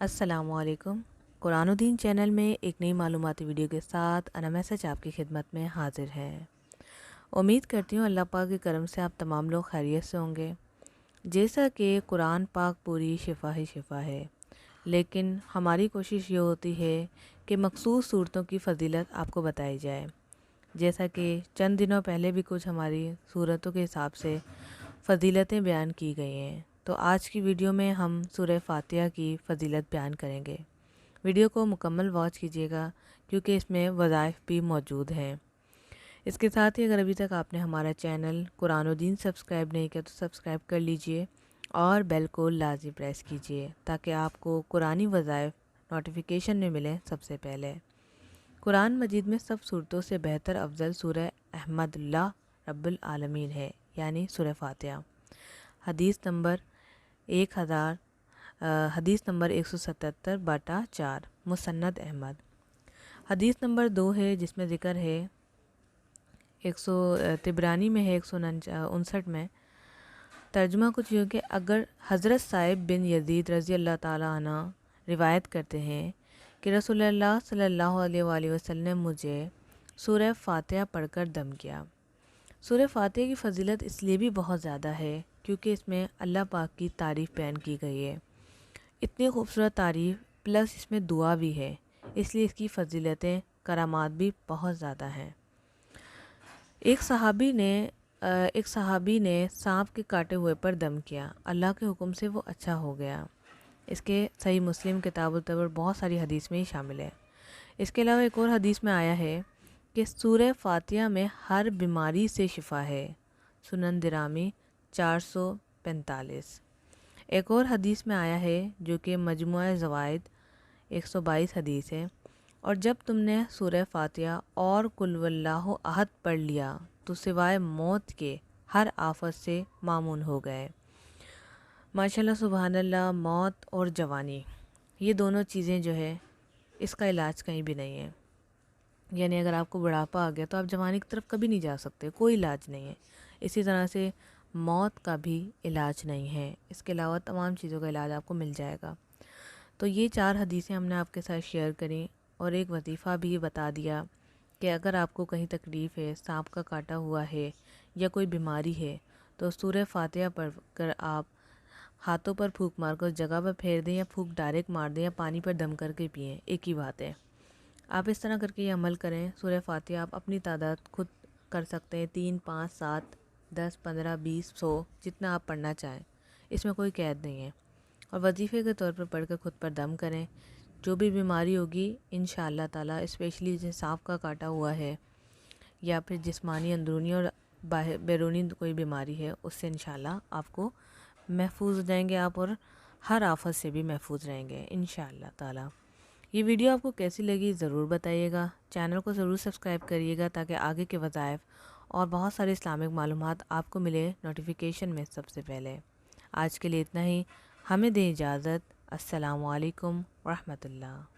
अस्सलाम वालेकुम। कुरान और दीन चैनल में एक नई मालूमाती वीडियो के साथ अना मैसेज आपकी खिदमत में हाजिर है। उम्मीद करती हूँ अल्लाह पाक के करम से आप तमाम लोग खैरियत से होंगे। जैसा कि कुरान पाक पूरी शिफा ही शिफा है, लेकिन हमारी कोशिश ये होती है कि मखसूस सूरतों की फ़जीलत आपको बताई जाए। जैसा कि चंद दिनों पहले भी कुछ हमारी सूरतों के हिसाब से फ़जीलतें बयान की गई हैं, तो आज की वीडियो में हम सूरह फातिहा की फ़जीलत बयान करेंगे। वीडियो को मुकम्मल वॉच कीजिएगा क्योंकि इसमें वज़ाइफ भी मौजूद हैं। इसके साथ ही अगर अभी तक आपने हमारा चैनल कुरान और दीन सब्सक्राइब नहीं किया तो सब्सक्राइब कर लीजिए और बेल को लाज़मी प्रेस कीजिए ताकि आपको कुरानी वज़ाइफ नोटिफिकेशन में मिलें सबसे पहले। कुरान मजीद में सब सूरतों से बेहतर अफजल सूरह अहमदुल्लाह रब्बुल आलमीन है, यानी सूरह फातिहा। हदीस नंबर 177/4 मुसन्नद अहमद। हदीस नंबर 2 है जिसमें ज़िक्र है 100 तिबरानी में है 159 में। तर्जुमा कुछ यूँ कि अगर हज़रत साहिब बिन यज़ीद रज़ी अल्लाह ताला अन्हु रिवायत करते हैं कि रसूलुल्लाह सल्लल्लाहु अलैहि वसल्लम ने मुझे सूरह फातिहा पढ़कर दम किया। सूरह फातिहा की फ़जीलत इसलिए भी बहुत ज़्यादा है क्योंकि इसमें अल्लाह पाक की तारीफ़ बयान की गई है। इतनी खूबसूरत तारीफ़ प्लस इसमें दुआ भी है, इसलिए इसकी फ़जीलतें करामात भी बहुत ज़्यादा हैं। एक सहाबी ने सांप के काटे हुए पर दम किया, अल्लाह के हुक्म से वो अच्छा हो गया। इसके सही मुस्लिम किताबुल तबर बहुत सारी हदीस में ही शामिल है। इसके अलावा एक और हदीस में आया है कि सूरह फातिहा में हर बीमारी से शिफा है। सुनन दिरामी 445। एक और हदीस में आया है जो कि मजमुआ ज़वाइद 122 हदीस है, और जब तुमने सूरह फातिहा और कुल वल्लाहु अहद पढ़ लिया तो सिवाय मौत के हर आफत से मामून हो गए। माशाल्लाह सुबहानल्लाह, मौत और जवानी ये दोनों चीज़ें जो है इसका इलाज कहीं भी नहीं है। यानी अगर आपको बुढ़ापा आ गया तो आप जवानी की तरफ कभी नहीं जा सकते, कोई इलाज नहीं है। इसी तरह से मौत का भी इलाज नहीं है, इसके अलावा तमाम चीज़ों का इलाज आपको मिल जाएगा। तो ये 4 हदीसें हमने आपके साथ शेयर करी और एक वजीफ़ा भी बता दिया कि अगर आपको कहीं तकलीफ़ है, सांप का काटा हुआ है या कोई बीमारी है तो सूरह फातिहा पढ़ कर आप हाथों पर फूंक मार कर उस जगह पर फेर दें या फूंक डायरेक्ट मार दें या पानी पर दम करके पिएँ, एक ही बात है। आप इस तरह करके ये अमल करें। सूरह फातिहा आप अपनी तादाद खुद कर सकते हैं, 3, 5, 7, 10, 15, 20, 100 जितना आप पढ़ना चाहें, इसमें कोई कैद नहीं है। और वजीफ़े के तौर पर पढ़कर खुद पर दम करें। जो भी बीमारी होगी इंशाअल्लाह ताला, स्पेशली जैसे सांप का काटा हुआ है या फिर जिस्मानी अंदरूनी और बैरूनी कोई बीमारी है, उससे इंशाअल्लाह आपको महफूज हो जाएंगे आप, और हर आफत से भी महफूज रहेंगे इंशाअल्लाह ताला। ये वीडियो आपको कैसी लगी ज़रूर बताइएगा। चैनल को ज़रूर सब्सक्राइब करिएगा ताकि आगे के वज़ाइफ और बहुत सारे इस्लामिक मालूमात आपको मिले नोटिफिकेशन में सबसे पहले। आज के लिए इतना ही, हमें दें इजाज़त। अस्सलामु अलैकुम व रहमतुल्लाह।